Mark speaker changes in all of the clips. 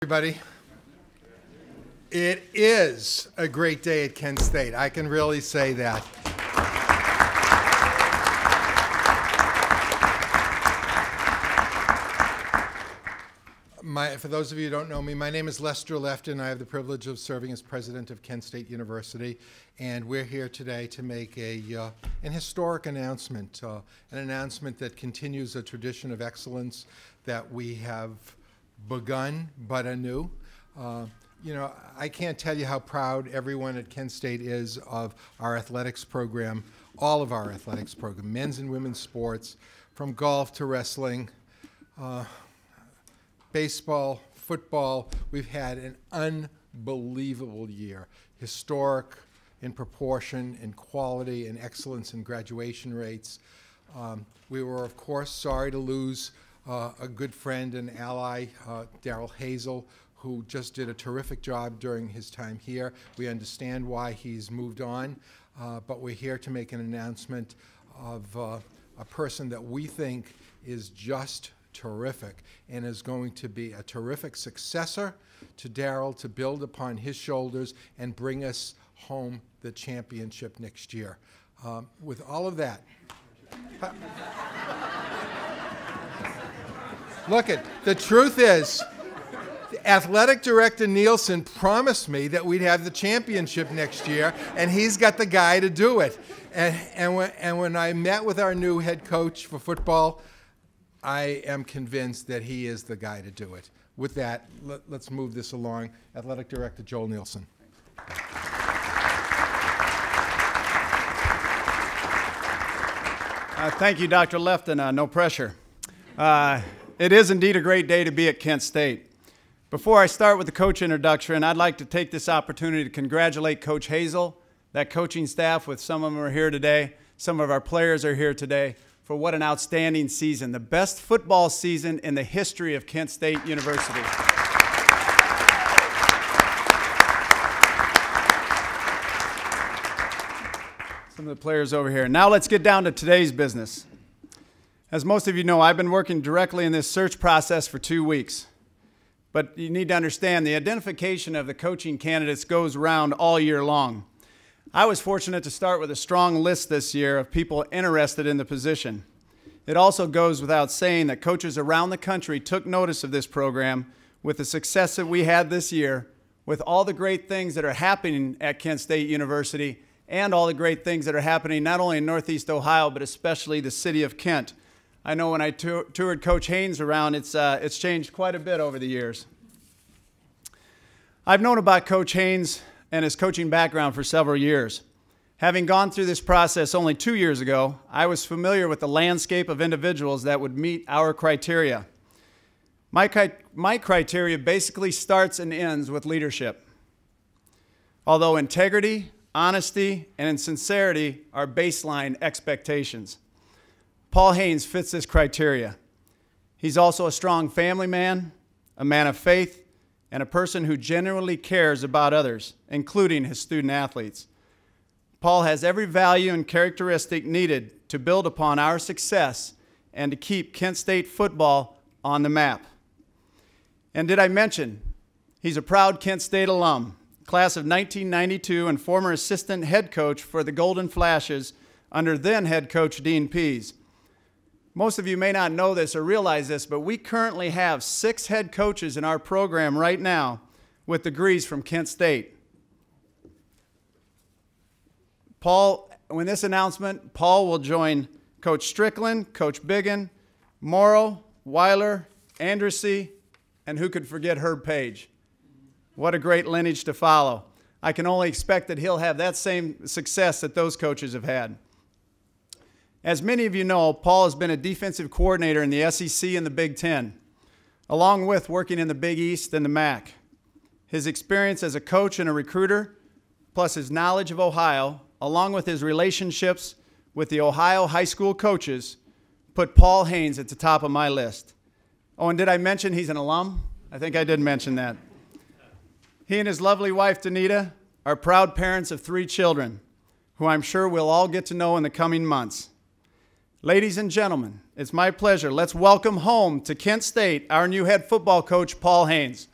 Speaker 1: Everybody, it is a great day at Kent State. I can really say that. For those of you who don't know me, my name is Lester Lefton. I have the privilege of serving as president of Kent State University, and we're here today to make an historic announcement, an announcement that continues a tradition of excellence that we have begun but anew. You know, I can't tell you how proud everyone at Kent State is of our athletics program, all of our athletics program, men's and women's sports, from golf to wrestling, baseball, football. We've had an unbelievable year, historic in proportion, in quality, and excellence in graduation rates. We were, of course, sorry to lose a good friend and ally, Darrell Hazel, who just did a terrific job during his time here. We understand why he's moved on, but we're here to make an announcement of a person that we think is just terrific and is going to be a terrific successor to Darrell to build upon his shoulders and bring us home the championship next year. With all of that, look, the truth is, athletic director Nielsen promised me that we'd have the championship next year, and he's got the guy to do it. And when I met with our new head coach for football, I am convinced that he is the guy to do it. With that, let's move this along. Athletic Director Joel Nielsen.
Speaker 2: Thank you, Dr. Lefton. No pressure. It is indeed a great day to be at Kent State. Before I start with the coach introduction, I'd like to take this opportunity to congratulate Coach Hazel, that coaching staff, with some of them are here today, some of our players are here today, for what an outstanding season, the best football season in the history of Kent State University. Some of the players over here. Now let's get down to today's business. As most of you know, I've been working directly in this search process for 2 weeks. But you need to understand the identification of the coaching candidates goes around all year long. I was fortunate to start with a strong list this year of people interested in the position. It also goes without saying that coaches around the country took notice of this program with the success that we had this year, with all the great things that are happening at Kent State University and all the great things that are happening not only in Northeast Ohio, but especially the city of Kent. I know when I toured Coach Haynes around, it's changed quite a bit over the years. I've known about Coach Haynes and his coaching background for several years. Having gone through this process only 2 years ago, I was familiar with the landscape of individuals that would meet our criteria. My criteria basically starts and ends with leadership. Although integrity, honesty, and sincerity are baseline expectations. Paul Haynes fits this criteria. He's also a strong family man, a man of faith, and a person who genuinely cares about others, including his student athletes. Paul has every value and characteristic needed to build upon our success and to keep Kent State football on the map. And did I mention, he's a proud Kent State alum, class of 1992 and former assistant head coach for the Golden Flashes under then head coach Dean Pease. Most of you may not know this or realize this, but we currently have 6 head coaches in our program right now with degrees from Kent State. Paul, with this announcement, Paul will join Coach Strickland, Coach Biggin, Morrow, Weiler, Andressy, and who could forget Herb Page. What a great lineage to follow. I can only expect that he'll have that same success that those coaches have had. As many of you know, Paul has been a defensive coordinator in the SEC and the Big Ten, along with working in the Big East and the MAC. His experience as a coach and a recruiter, plus his knowledge of Ohio, along with his relationships with the Ohio high school coaches, put Paul Haynes at the top of my list. Oh, and did I mention he's an alum? I think I did mention that. He and his lovely wife, Danita, are proud parents of 3 children, who I'm sure we'll all get to know in the coming months. Ladies and gentlemen, it's my pleasure. Let's welcome home to Kent State our new head football coach, Paul Haynes.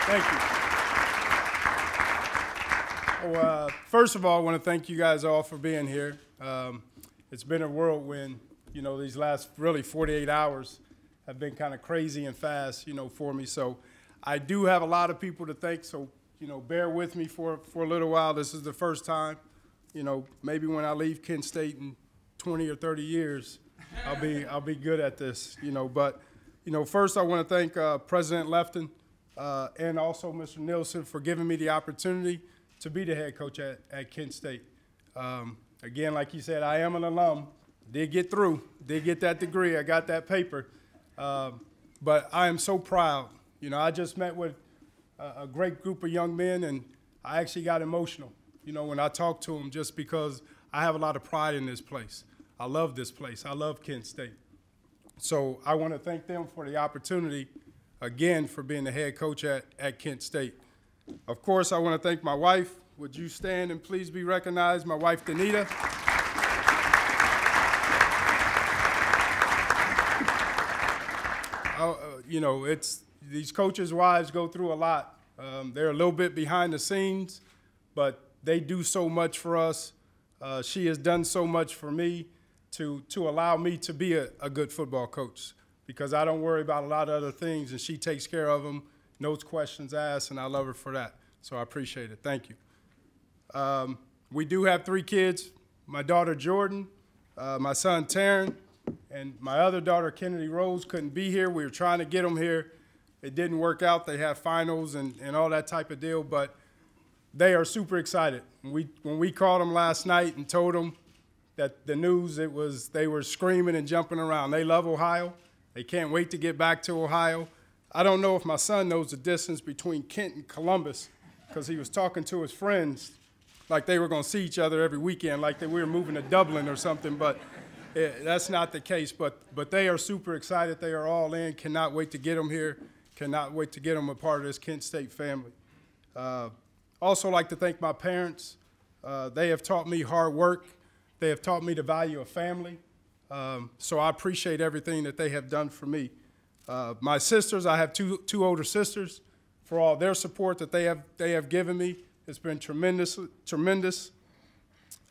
Speaker 3: Thank you. Well, first of all, I want to thank you guys all for being here. It's been a whirlwind. You know, these last really 48 hours have been kind of crazy and fast, you know, for me. So I do have a lot of people to thank. So, you know, bear with me for a little while. This is the first time. You know, maybe when I leave Kent State in 20 or 30 years, I'll be good at this. You know, but you know, first I want to thank President Lefton and also Mr. Nielsen for giving me the opportunity to be the head coach at Kent State. Again, like you said, I am an alum. Did get through. Did get that degree. I got that paper. But I am so proud. You know, I just met with a great group of young men, and I actually got emotional, you know, when I talked to them, just because I have a lot of pride in this place. I love this place. I love Kent State. So I want to thank them for the opportunity, again, for being the head coach at Kent State. Of course, I want to thank my wife. Would you stand and please be recognized? My wife, Danita. You know, these coaches' wives go through a lot. They're a little bit behind the scenes, but they do so much for us. She has done so much for me to allow me to be a good football coach, because I don't worry about a lot of other things, and she takes care of them, knows questions asked, and I love her for that. So I appreciate it. Thank you. We do have 3 kids, my daughter Jordan, my son Taryn, and my other daughter Kennedy Rose couldn't be here. We were trying to get them here. It didn't work out. They have finals and all that type of deal, but they are super excited. When we called them last night and told them that the news, they were screaming and jumping around. They love Ohio. They can't wait to get back to Ohio. I don't know if my son knows the distance between Kent and Columbus, because he was talking to his friends like they were going to see each other every weekend, like we were moving to Dublin or something, but that's not the case. But they are super excited. They are all in. Cannot wait to get them here. Cannot wait to get them a part of this Kent State family. Also like to thank my parents. They have taught me hard work. They have taught me the value of family. So I appreciate everything that they have done for me. My sisters, I have two older sisters, for all their support that they have given me. It's been tremendous.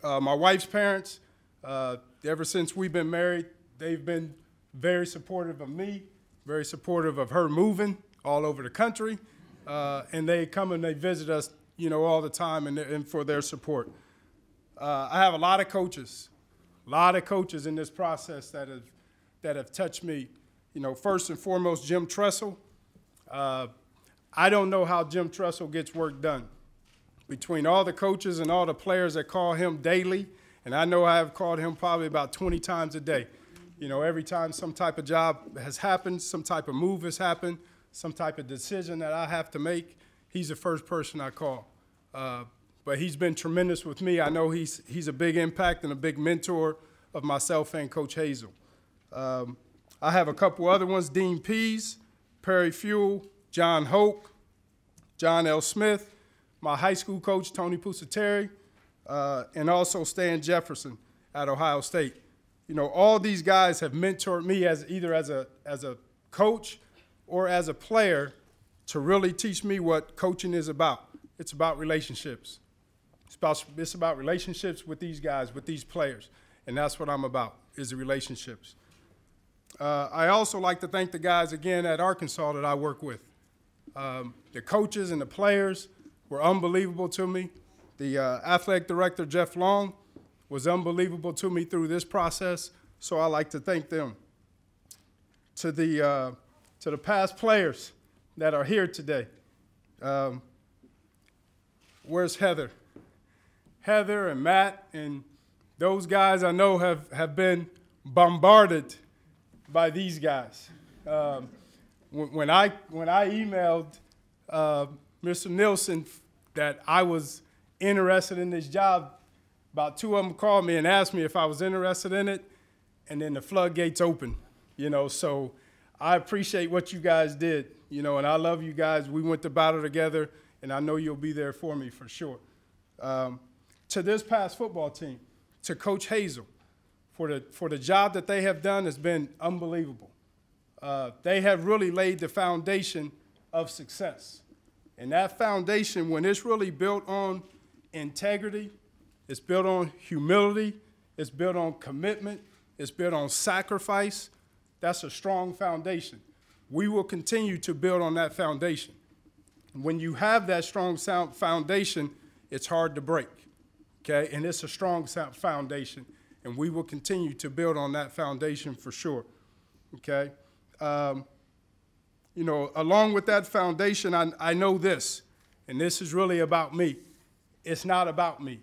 Speaker 3: My wife's parents, ever since we've been married, they've been very supportive of me, very supportive of her moving all over the country, and they come and they visit us, you know, all the time, and for their support. I have a lot of coaches in this process that have touched me. You know, first and foremost, Jim Tressel. I don't know how Jim Tressel gets work done. Between all the coaches and all the players that call him daily, and I know I have called him probably about 20 times a day. You know, every time some type of job has happened, some type of move has happened, some type of decision that I have to make, he's the first person I call. But he's been tremendous with me. I know he's a big impact and a big mentor of myself and Coach Hazel. I have a couple other ones, Dean Pease, Perry Fuel, John Hoke, John L. Smith, my high school coach, Tony Pusateri, and also Stan Jefferson at Ohio State. You know, all these guys have mentored me either as a coach or as a player to really teach me what coaching is about. It's about relationships. It's about relationships with these guys, with these players, and that's what I'm about, is the relationships. I also like to thank the guys, again, at Arkansas that I work with. The coaches and the players were unbelievable to me. The athletic director, Jeff Long, was unbelievable to me through this process, so I like to thank them. To the past players that are here today, where's Heather? Heather and Matt and those guys I know have been bombarded by these guys. When I emailed Mr. Nielsen that I was interested in this job, about 2 of them called me and asked me if I was interested in it, and then the floodgates opened, you know. So I appreciate what you guys did, you know, and I love you guys. We went to battle together, and I know you'll be there for me for sure. To this past football team, to Coach Hazel, for the job that they have done has been unbelievable. They have really laid the foundation of success. And that foundation, when it's really built on integrity, it's built on humility, it's built on commitment, it's built on sacrifice, that's a strong foundation. We will continue to build on that foundation. When you have that strong sound foundation, it's hard to break, okay? And it's a strong foundation, and we will continue to build on that foundation for sure, okay? You know, along with that foundation, I know this, and this is really about me. It's not about me,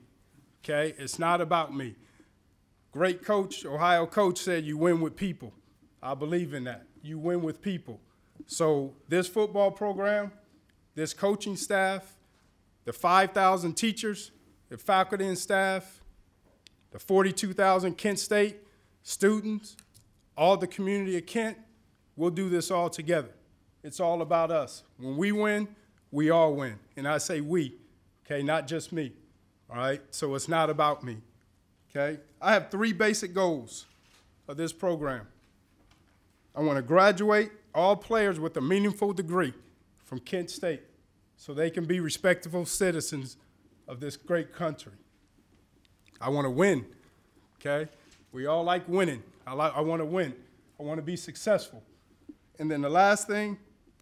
Speaker 3: okay? It's not about me. Great coach, Ohio coach said you win with people. I believe in that. You win with people. So this football program, this coaching staff, the 5,000 teachers, the faculty and staff, the 42,000 Kent State students, all the community of Kent, we'll do this all together. It's all about us. When we win, we all win. And I say we, okay, not just me, all right? So it's not about me, okay? I have 3 basic goals of this program. I want to graduate all players with a meaningful degree from Kent State so they can be respectable citizens of this great country. I want to win, okay? We all like winning. I want to win. I want to be successful. And then the last thing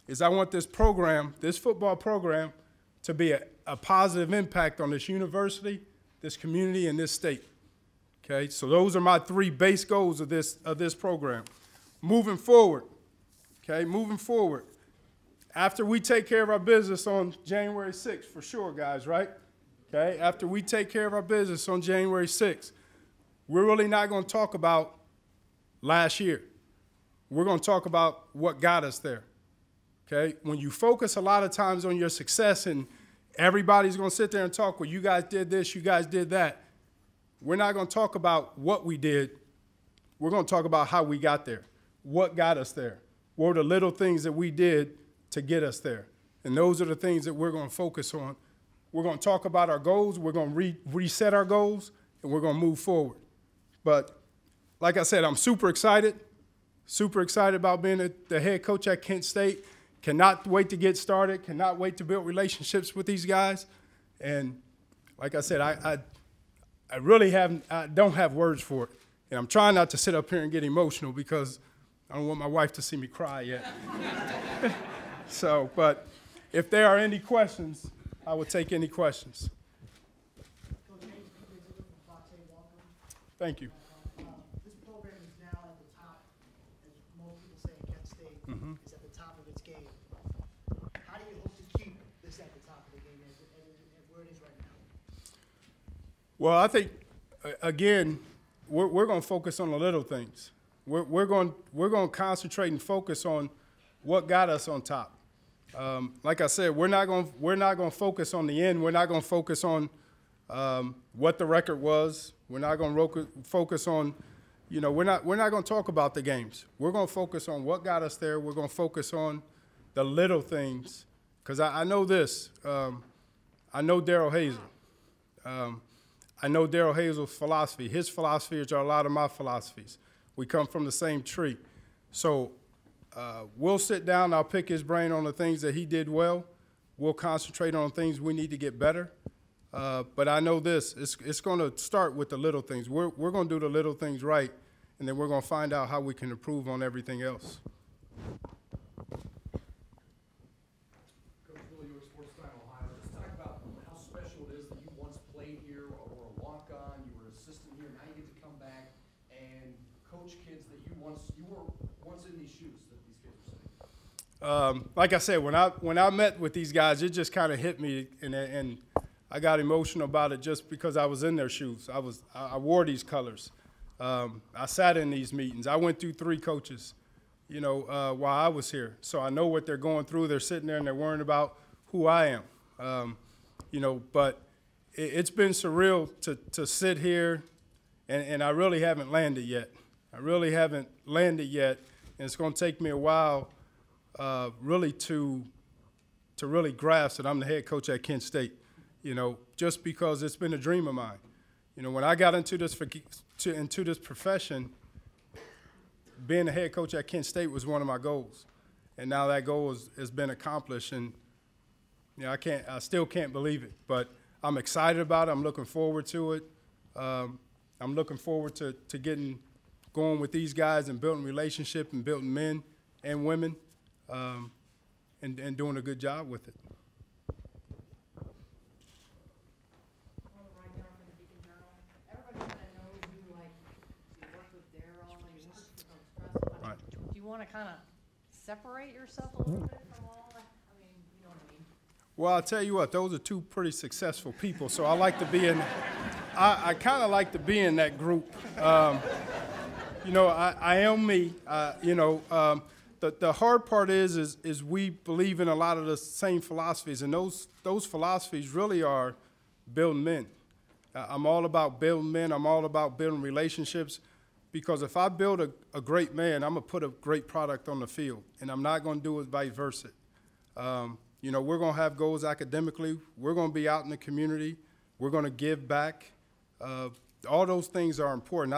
Speaker 3: is I want this program, this football program, to be a positive impact on this university, this community, and this state, okay? So those are my 3 base goals of this program. Moving forward, okay, moving forward. After we take care of our business on January 6th, for sure, guys, right? Okay, after we take care of our business on January 6th, we're really not going to talk about last year. We're going to talk about what got us there, okay? When you focus a lot of times on your success and everybody's going to sit there and talk, well, you guys did this, you guys did that, we're not going to talk about what we did. We're going to talk about how we got there, what got us there, what were the little things that we did to get us there. And those are the things that we're going to focus on. We're going to talk about our goals, we're going to reset our goals, and we're going to move forward. But like I said, I'm super excited about being the head coach at Kent State. Cannot wait to get started, cannot wait to build relationships with these guys. And like I said, I don't have words for it. And I'm trying not to sit up here and get emotional because I don't want my wife to see me cry yet. So, but if there are any questions, I will take any questions. Thank you.
Speaker 4: This program is now at the top, as most people say in Kent State, is at the top of its game. How do you hope to keep this at the top of the game and where it is right now?
Speaker 3: Well, I think, again, we're going to focus on the little things. We're going to concentrate and focus on what got us on top. Like I said, we're not going to focus on the end. We're not going to focus on what the record was. We're not going to focus on, you know, we're not going to talk about the games. We're going to focus on what got us there. We're going to focus on the little things. Because I know this. I know Daryl Hazel. I know Daryl Hazel's philosophy. His philosophies are a lot of my philosophies. We come from the same tree. So we'll sit down. I'll pick his brain on the things that he did well. We'll concentrate on things we need to get better. But I know this, it's going to start with the little things. We're going to do the little things right, and then we're going to find out how we can improve on everything else.
Speaker 5: Coach Willie, you're Sports Time Ohio. Just talk about how special it is that you once played here or a walk-on, you were an assistant here, now you get to come back and coach kids that you were once in these shoes that these kids are sitting.
Speaker 3: Like I said, when I met with these guys, it just kind of hit me, and I got emotional about it just because I was in their shoes. I wore these colors. I sat in these meetings. I went through 3 coaches, you know, while I was here. So I know what they're going through. They're sitting there and they're worrying about who I am. You know, but it's been surreal to sit here, and I really haven't landed yet. And it's going to take me a while really to really grasp that I'm the head coach at Kent State. You know, just because it's been a dream of mine. You know, when I got into this profession, being the head coach at Kent State was one of my goals. And now that goal has been accomplished. And I still can't believe it, but I'm excited about it. I'm looking forward to it. I'm looking forward to getting going with these guys and building relationship and building men and women, and doing a good job with it. Right.
Speaker 6: Do you want to kind of separate yourself a little bit from all that? I mean, you know what I mean?
Speaker 3: Well, I'll tell you what, those are two pretty successful people, so I like to be in, I kind of like to be in that group. You know, I am me, you know. The hard part is we believe in a lot of the same philosophies, and those philosophies really are building men. I'm all about building men. I'm all about building relationships, because if I build a great man, I'm going to put a great product on the field, and I'm not going to do it vice versa. You know, we're going to have goals academically. We're going to be out in the community. We're going to give back. All those things are important.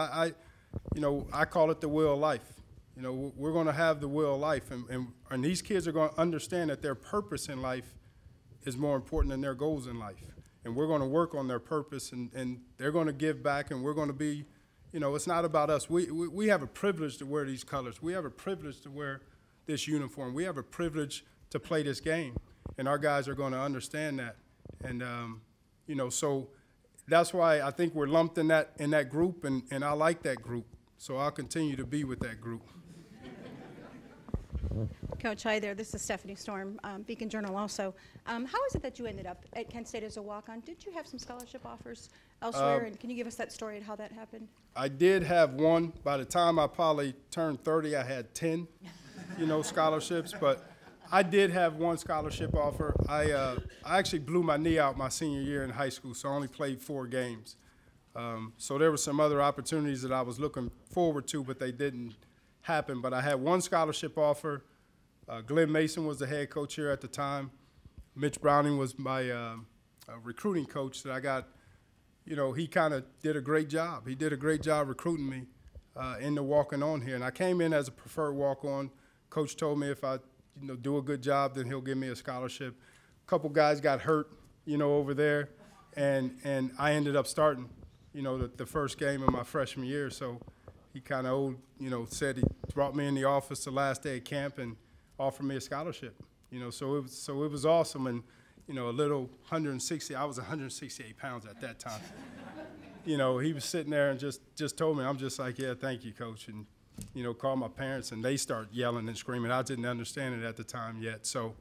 Speaker 3: You know, I call it the wheel of life. You know, we're going to have the wheel of life, and these kids are going to understand that their purpose in life is more important than their goals in life. And we're going to work on their purpose, and they're going to give back, and we're going to be, you know, it's not about us. We have a privilege to wear these colors. We have a privilege to wear this uniform. We have a privilege to play this game, and our guys are going to understand that. And, you know, so that's why I think we're lumped in that group, and I like that group. So I'll continue to be with that group.
Speaker 7: Coach, hi there. This is Stephanie Storm, Beacon Journal also. How is it that you ended up at Kent State as a walk-on? Did you have some scholarship offers elsewhere? And can you give us that story and how that happened?
Speaker 3: I did have one. By the time I probably turned 30, I had 10, you know, scholarships. But I did have one scholarship offer. I actually blew my knee out my senior year in high school, so I only played 4 games. So there were some other opportunities that I was looking forward to, but they didn't happen. But I had one scholarship offer. Glenn Mason was the head coach here at the time. Mitch Browning was my recruiting coach that I got. You know, he kind of did a great job. He did a great job recruiting me into walking on here. And I came in as a preferred walk-on. Coach told me if I, you know, do a good job, then he'll give me a scholarship. A couple guys got hurt, you know, over there, and I ended up starting, you know, the first game of my freshman year. So he kind of, you know, said he brought me in the office the last day of camp and offered me a scholarship. You know, so it was awesome. And, you know, a little 160, I was 168 pounds at that time. You know, he was sitting there and just told me, I'm just like, yeah, thank you, Coach. And, you know, called my parents, and they start yelling and screaming. I didn't understand it at the time yet. So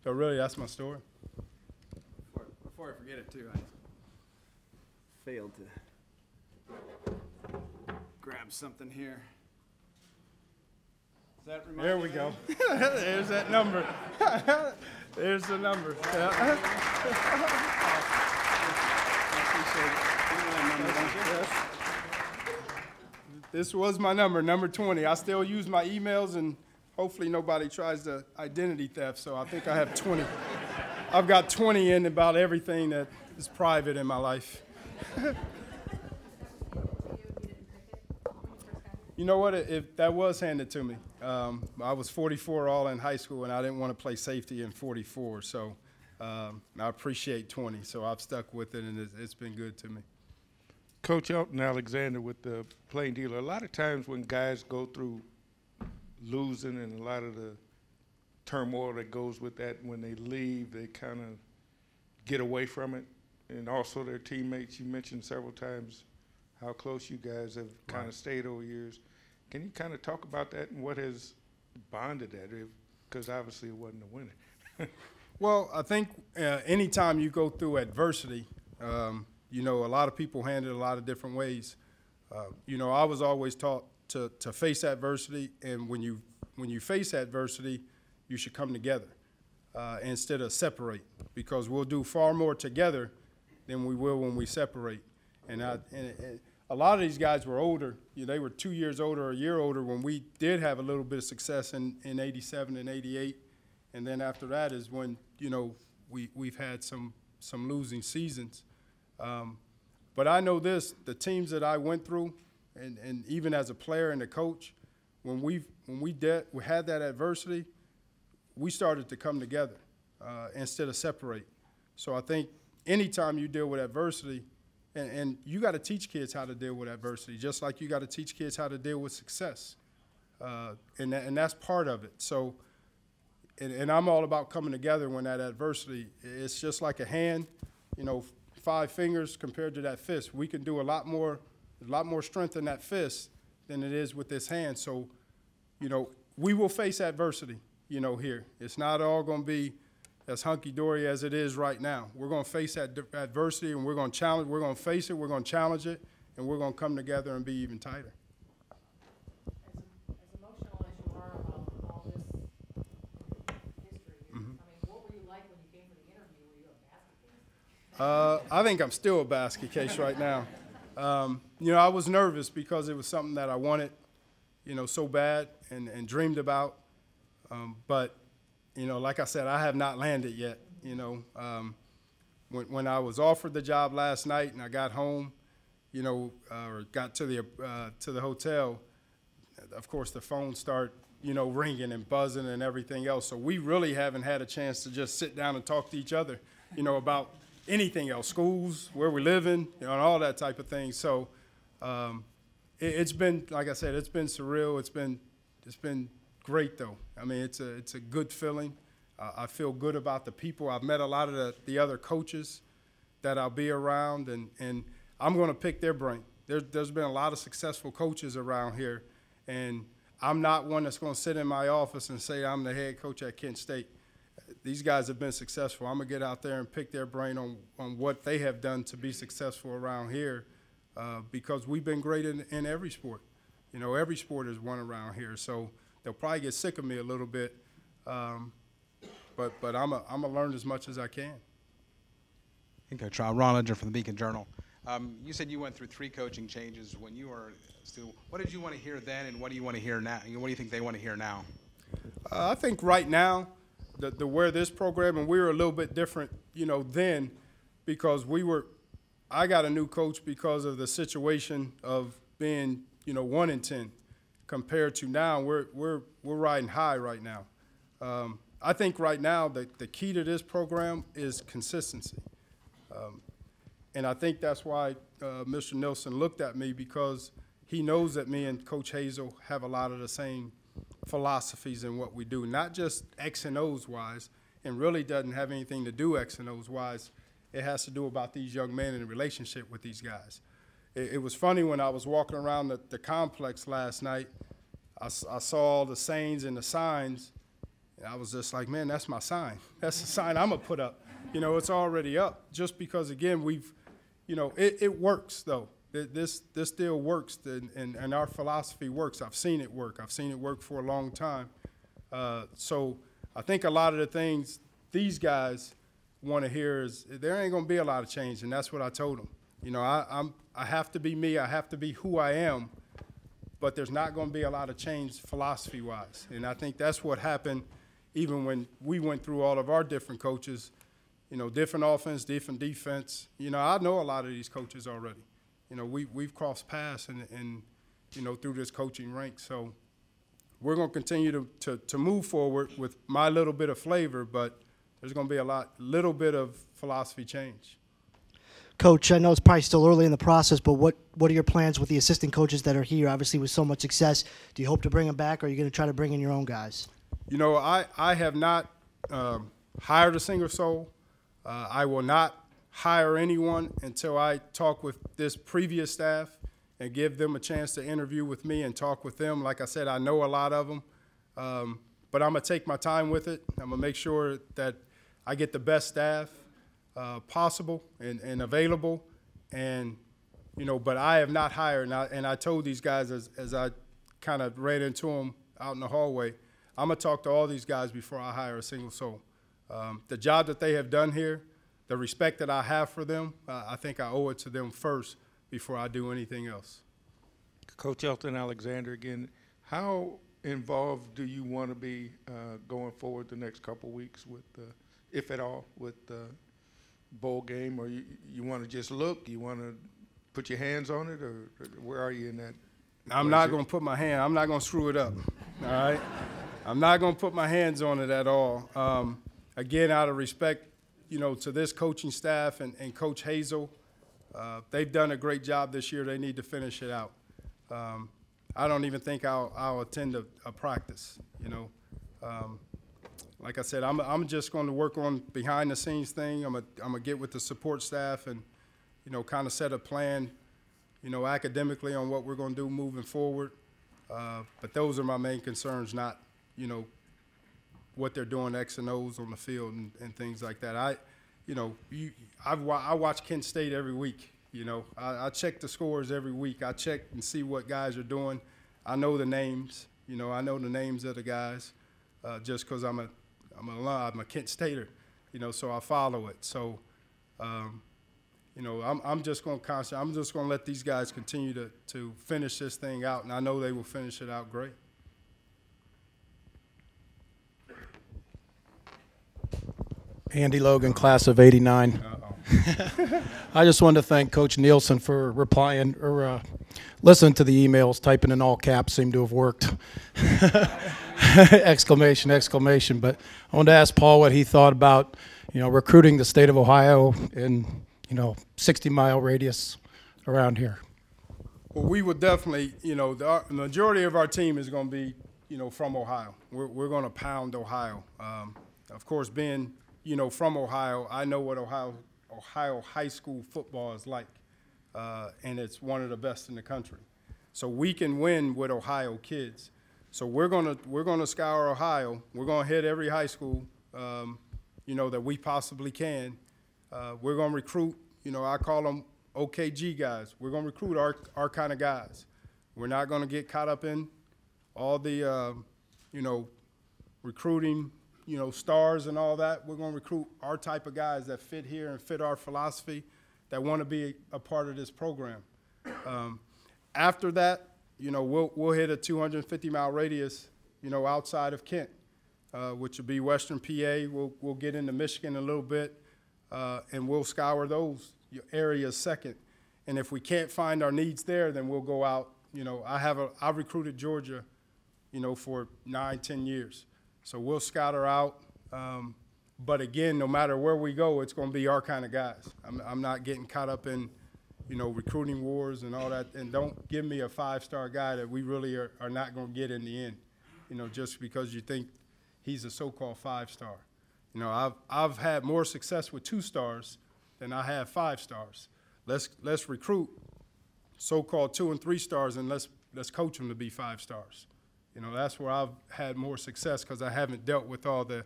Speaker 3: really, that's my story.
Speaker 2: Before I forget it, too, I failed to grab something here. Does that remind
Speaker 3: There
Speaker 2: you
Speaker 3: we
Speaker 2: of
Speaker 3: go.
Speaker 2: anything?
Speaker 3: There's that number. There's the number. This was my number 20. I still use my emails, and hopefully nobody tries to identity theft, so I think I have 20. I've got 20 in about everything that is private in my life. You know what? That was handed to me. I was 44 all in high school, and I didn't want to play safety in 44, so I appreciate 20. So I've stuck with it, and it's been good to me.
Speaker 8: Coach Elton Alexander with the Plain Dealer. A lot of times when guys go through losing and a lot of the turmoil that goes with that, when they leave, they kind of get away from it. And also their teammates, you mentioned several times how close you guys have kind of stayed over years. Can you kind of talk about that and what has bonded that? Because obviously it wasn't a winner.
Speaker 3: Well, I think anytime you go through adversity, you know, a lot of people handle it a lot of different ways. You know, I was always taught to face adversity, and when you face adversity, you should come together instead of separate, because we'll do far more together than we will when we separate. And a lot of these guys were older. You know, they were 2 years older or a year older when we did have a little bit of success in 87 and 88. And then after that is when, you know, we've had some losing seasons. But I know this, the teams that I went through, and even as a player and a coach, when we had that adversity, we started to come together. instead of separate. So I think anytime you deal with adversity, and you got to teach kids how to deal with adversity, just like you got to teach kids how to deal with success. And that's part of it. So, and I'm all about coming together when that adversity, it's just like a hand, 5 fingers compared to that fist. We can do a lot more strength in that fist than it is with this hand. So, we will face adversity, here. It's not all going to be as hunky-dory as it is right now. We're going to face that adversity, and we're going to face it, we're going to challenge it, and we're going to come together and be even tighter.
Speaker 6: As emotional as you are about all this history here, I mean, what were you like when you came for the interview? Were you a basket case?
Speaker 3: I think I'm still a basket case right now. I was nervous because it was something that I wanted, so bad and dreamed about. But, like I said, I have not landed yet. When I was offered the job last night and I got home, or got to the hotel, of course the phone started, ringing and buzzing and everything else. So we really haven't had a chance to just sit down and talk to each other, about anything else, schools, where we're living, and all that type of thing. So it's been, like I said, it's been surreal. It's been great though. I mean, it's a good feeling. I feel good about the people. I've met a lot of the other coaches that I'll be around, and I'm going to pick their brain. There's been a lot of successful coaches around here, and I'm not one that's going to sit in my office and say I'm the head coach at Kent State. These guys have been successful. I'm going to get out there and pick their brain on what they have done to be successful around here, because we've been great in every sport. Every sport is won around here. So they'll probably get sick of me a little bit, but I'm gonna learn as much as I can.
Speaker 9: Hey, Coach Ron Ledger from the Beacon Journal. You said you went through 3 coaching changes when you were a student. What did you want to hear then, and what do you want to hear now? What do you think they want to hear now?
Speaker 3: I think right now, where this program, and we were a little bit different, then, because I got a new coach because of the situation of being, 1-10, compared to now, we're riding high right now. I think right now the key to this program is consistency. And I think that's why Mr. Nilsson looked at me, because he knows that me and Coach Hazel have a lot of the same philosophies in what we do, not just X and O's wise, and really doesn't have anything to do X and O's wise. It has to do about these young men and the relationship with these guys. It was funny when I was walking around the complex last night, I saw all the sayings and the signs, and I was just like, man, that's my sign. That's the sign I'm going to put up. It's already up, just because, again, it works, though. This still works, and our philosophy works. I've seen it work. I've seen it work for a long time. So I think a lot of the things these guys want to hear is there ain't going to be a lot of change, and that's what I told them. I have to be me. I have to be who I am, but there's not going to be a lot of change philosophy-wise. And I think that's what happened even when we went through all of our different coaches, different offense, different defense. I know a lot of these coaches already. We've crossed paths and through this coaching rank. So we're going to continue to move forward with my little bit of flavor, but there's going to be a little bit of philosophy change.
Speaker 4: Coach, I know it's probably still early in the process, but what are your plans with the assistant coaches that are here, obviously with so much success? Do you hope to bring them back, or are you going to try to bring in your own guys?
Speaker 3: I have not hired a single soul. I will not hire anyone until I talk with this previous staff and give them a chance to interview with me and talk with them. Like I said, I know a lot of them, but I'm going to take my time with it. I'm going to make sure that I get the best staff possible and available, and but I have not hired, and I told these guys as I kind of ran into them out in the hallway, I'm gonna talk to all these guys before I hire a single soul. The job that they have done here, the respect that I have for them, I think I owe it to them first before I do anything else.
Speaker 8: Coach Elton Alexander again, how involved do you want to be going forward the next couple weeks with, if at all, with the bowl game, or you want to just look, you want to put your hands on it, or where are you in that?
Speaker 3: I'm not going to put my hand, I'm not going to screw it up, all right? I'm not going to put my hands on it at all. again, out of respect, to this coaching staff and Coach Hazel, they've done a great job this year. They need to finish it out. I don't even think I'll attend a practice, Like I said, I'm just going to work on behind the scenes thing. I'm gonna get with the support staff and, kind of set a plan, academically on what we're going to do moving forward. But those are my main concerns, not, what they're doing X and O's on the field and things like that. I watch Kent State every week. I check the scores every week. I check and see what guys are doing. I know the names. I know the names of the guys, just because I'm a Kent Stater. So I follow it. So, I'm just going to let these guys continue to finish this thing out, and I know they will finish it out great.
Speaker 10: Andy Logan, class of '89. I just wanted to thank Coach Nielsen for replying or listening to the emails. Typing in all caps seemed to have worked. Exclamation, exclamation. But I wanted to ask Paul what he thought about, recruiting the state of Ohio in, 60-mile radius around here.
Speaker 3: Well, we would definitely, the majority of our team is going to be, from Ohio. We're going to pound Ohio. Of course, being from Ohio, I know what Ohio high school football is like, and it's one of the best in the country. So we can win with Ohio kids. So we're gonna scour Ohio. We're gonna hit every high school, that we possibly can. We're gonna recruit. I call them OKG guys. We're gonna recruit our kind of guys. We're not gonna get caught up in all the recruiting. Stars and all that. We're going to recruit our type of guys that fit here and fit our philosophy, that want to be a part of this program. After that, we'll hit a 250-mile radius, outside of Kent, which will be Western PA. We'll get into Michigan a little bit, and we'll scour those areas second. And if we can't find our needs there, then we'll go out. I've recruited Georgia, for 9-10 years. So we'll scout her out. But again, no matter where we go, it's going to be our kind of guys. I'm not getting caught up in, recruiting wars and all that. And don't give me a 5-star guy that we really are not going to get in the end, just because you think he's a so-called 5-star. I've had more success with 2 stars than I have 5 stars. Let's recruit so-called 2 and 3 stars, and let's coach them to be 5 stars. That's where I've had more success, because I haven't dealt with all the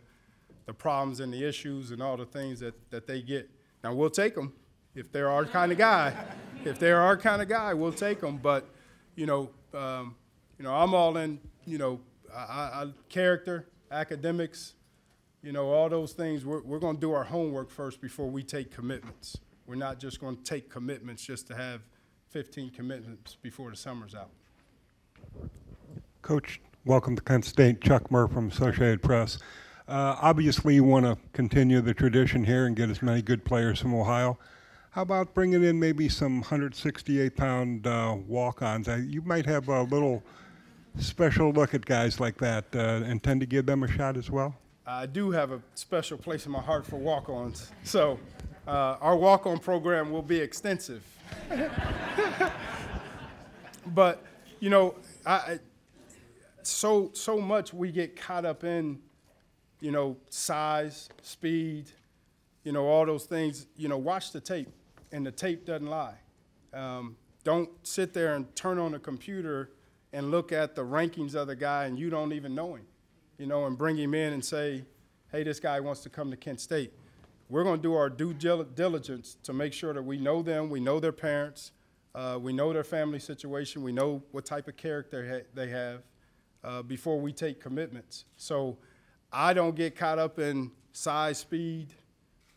Speaker 3: problems and the issues and all the things that they get. Now, we'll take them if they're our kind of guy. If they're our kind of guy, we'll take them. But, I'm all in, character, academics, all those things. We're going to do our homework first before we take commitments. We're not just going to take commitments just to have 15 commitments before the summer's out.
Speaker 11: Coach, welcome to Kent State. Chuck Murr from Associated Press. Obviously, you want to continue the tradition here and get as many good players from Ohio. How about bringing in maybe some 168-pound walk-ons? You might have a little special look at guys like that. Intend to give them a shot as well?
Speaker 3: I do have a special place in my heart for walk-ons. So our walk-on program will be extensive. But, so much we get caught up in, size, speed, all those things. Watch the tape, and the tape doesn't lie. Don't sit there and turn on the computer and look at the rankings of the guy and you don't even know him, and bring him in and say, hey, this guy wants to come to Kent State. We're going to do our due diligence to make sure that we know them, we know their parents, we know their family situation, we know what type of character they have. Before we take commitments. So I don't get caught up in size, speed.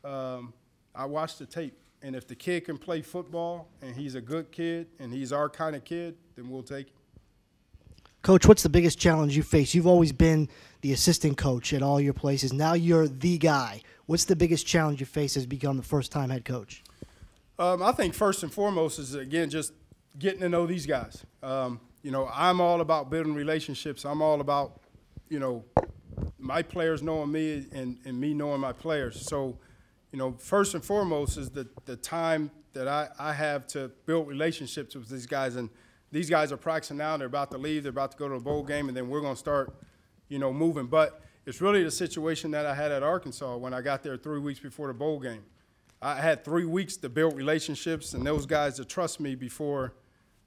Speaker 3: I watch the tape. And if the kid can play football and he's a good kid and he's our kind of kid, then we'll take it.
Speaker 4: Coach, what's the biggest challenge you face? You've always been the assistant coach at all your places. Now you're the guy. What's the biggest challenge you face as become the first-time head coach?
Speaker 3: I think first and foremost is, again, just getting to know these guys. I'm all about building relationships. I'm all about, my players knowing me and me knowing my players. So, you know, first and foremost is the time that I have to build relationships with these guys. And these guys are practicing now. They're about to leave. They're about to go to a bowl game, and then we're going to start, you know, moving. But it's really the situation that I had at Arkansas when I got there 3 weeks before the bowl game. I had 3 weeks to build relationships and those guys to trust me before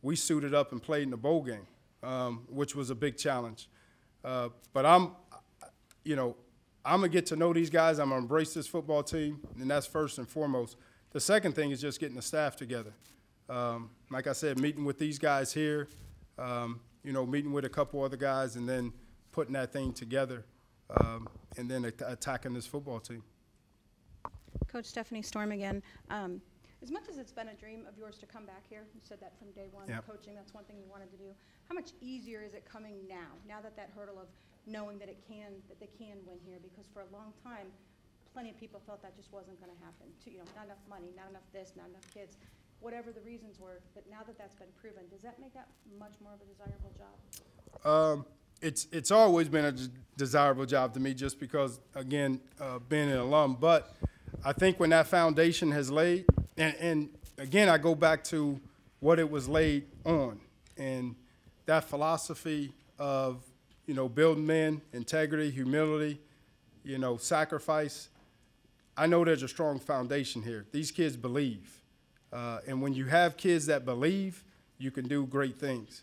Speaker 3: we suited up and played in the bowl game, which was a big challenge. But I'm going to get to know these guys. I'm going to embrace this football team, and that's first and foremost. The second thing is just getting the staff together. Like I said, meeting with these guys here, meeting with a couple other guys, and then putting that thing together, and then attacking this football team.
Speaker 7: Coach Stephanie Storm again. As much as it's been a dream of yours to come back here, you said that from day one,
Speaker 3: Yep.
Speaker 7: coaching, that's one thing you wanted to do. How much easier is it coming now that hurdle of knowing that they can win here? Because for a long time, plenty of people felt that just wasn't going to happen. Not enough money, not enough this, not enough kids, whatever the reasons were. But now that that's been proven, does that make that much more of a desirable job?
Speaker 3: It's always been a desirable job to me, just because, again, being an alum. But I think when that foundation has laid, and again, I go back to what it was laid on, and that philosophy of, building men, integrity, humility, sacrifice. I know there's a strong foundation here. These kids believe. And when you have kids that believe, you can do great things.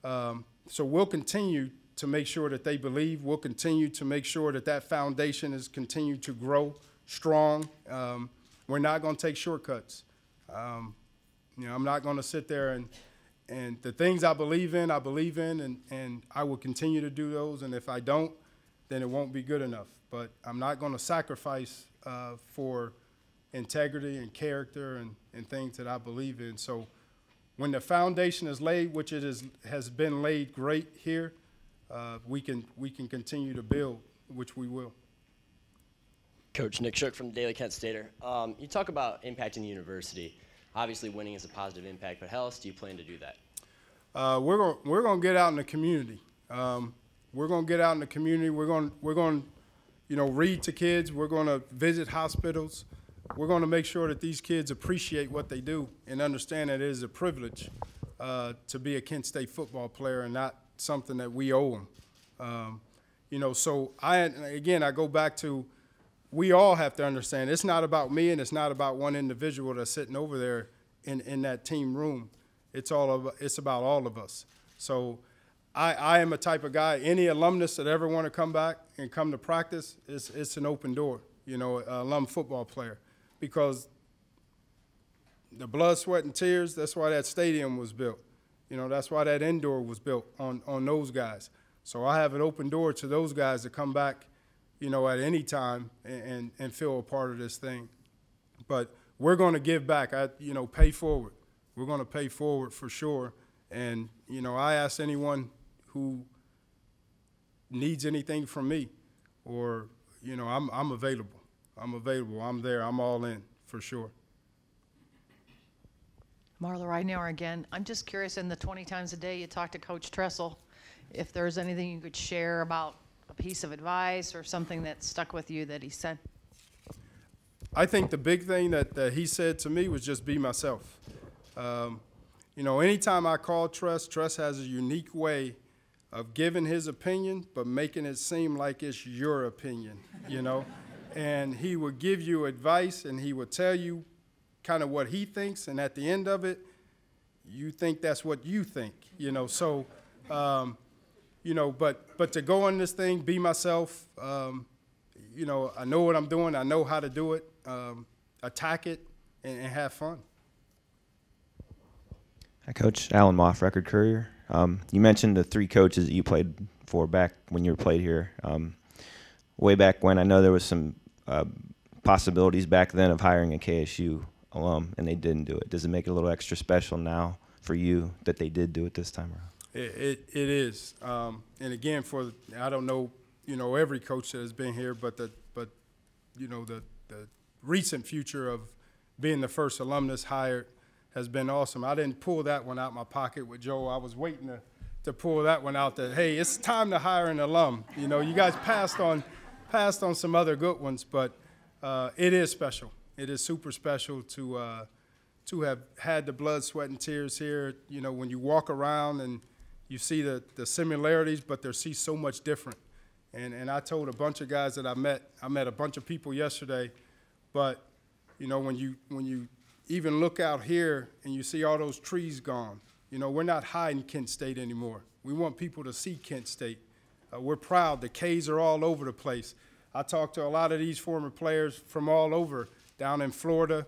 Speaker 3: So we'll continue to make sure that they believe. We'll continue to make sure that that foundation is continued to grow strong. We're not going to take shortcuts. I'm not going to sit there and the things I believe in, and I will continue to do those. And if I don't, then it won't be good enough. But I'm not going to sacrifice for integrity and character and things that I believe in. So when the foundation is laid, which it has been laid great here, we can continue to build, which we will.
Speaker 12: Coach Nick Shook from the Daily Kent Stater. You talk about impacting the university. Obviously, winning is a positive impact, but how else do you plan to do that?
Speaker 3: We're going to get out in the community. We're going to get out in the community. We're going to read to kids. We're going to visit hospitals. We're going to make sure that these kids appreciate what they do and understand that it is a privilege to be a Kent State football player and not something that we owe them. So I go back to, we all have to understand it's not about me and it's not about one individual that's sitting over there in that team room. It's about all of us. So I am a type of guy, any alumnus that ever want to come back and come to practice, it's an open door, alum football player. Because the blood, sweat, and tears, that's why that stadium was built. That's why that indoor was built on those guys. So I have an open door to those guys to come back, at any time and feel a part of this thing. But we're going to give back. Pay forward. We're going to pay forward for sure. And, I ask anyone who needs anything from me or, I'm available. I'm available. I'm there. I'm all in for sure.
Speaker 6: Marla Ridenour again. I'm just curious, in the 20 times a day you talk to Coach Tressel, if there's anything you could share about a piece of advice or something that stuck with you that he said.
Speaker 3: I think the big thing that he said to me was just be myself. Anytime I call Tress has a unique way of giving his opinion but making it seem like it's your opinion, And he would give you advice, and he would tell you kind of what he thinks, and at the end of it, you think that's what you think, So, but to go on this thing, be myself, I know what I'm doing. I know how to do it, attack it, and have fun.
Speaker 13: Hi, Coach. Alan Moff, Record Courier. You mentioned the 3 coaches that you played for back when you played here. Way back when, I know there was some possibilities back then of hiring a KSU alum, and they didn't do it. Does it make it a little extra special now for you that they did do it this time around?
Speaker 3: It is. And again, I don't know, every coach that has been here, but the recent future of being the first alumnus hired has been awesome. I didn't pull that one out my pocket with Joe. I was waiting to pull that one out that, hey, it's time to hire an alum. You know, you guys passed on some other good ones, but it is special. It is super special to have had the blood, sweat, and tears here. You know, when you walk around and you see the similarities, but they see so much different. And I told a bunch of guys that I met a bunch of people yesterday, but you know, when you even look out here and you see all those trees gone, you know, we're not hiding Kent State anymore. We want people to see Kent State. We're proud. The K's are all over the place. I talked to a lot of these former players from all over, down in Florida.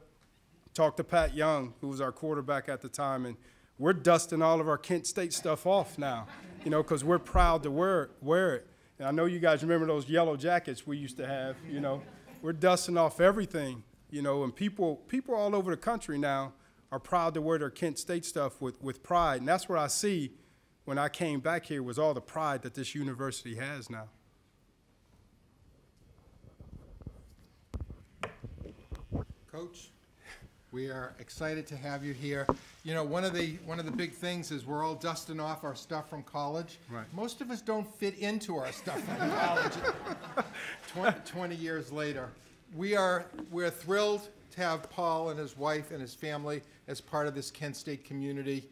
Speaker 3: Talked to Pat Young, who was our quarterback at the time, and we're dusting all of our Kent State stuff off now, you know, because we're proud to wear it. And I know you guys remember those yellow jackets we used to have, you know. We're dusting off everything, you know, and people all over the country now are proud to wear their Kent State stuff with pride. And that's what I see when I came back here, was all the pride that this university has now.
Speaker 1: Coach, we are excited to have you here. You know, one of the big things is we're all dusting off our stuff from college.
Speaker 3: Right.
Speaker 1: Most of us don't fit into our stuff from college 20 years later. We're thrilled to have Paul and his wife and his family as part of this Kent State community.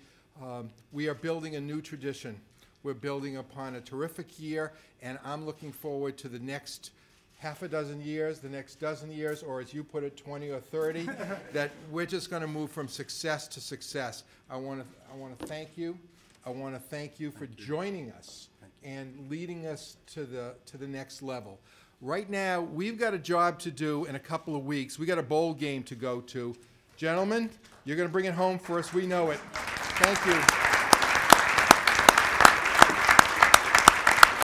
Speaker 1: We are building a new tradition. We're building upon a terrific year, and I'm looking forward to the next half a dozen years, the next dozen years, or as you put it, 20 or 30, that we're just going to move from success to success. I want to thank you. I want to thank you for joining us and leading us to the next level. Right now, we've got a job to do in a couple of weeks. We got a bowl game to go to. Gentlemen, you're going to bring it home for us. We know it. Thank you.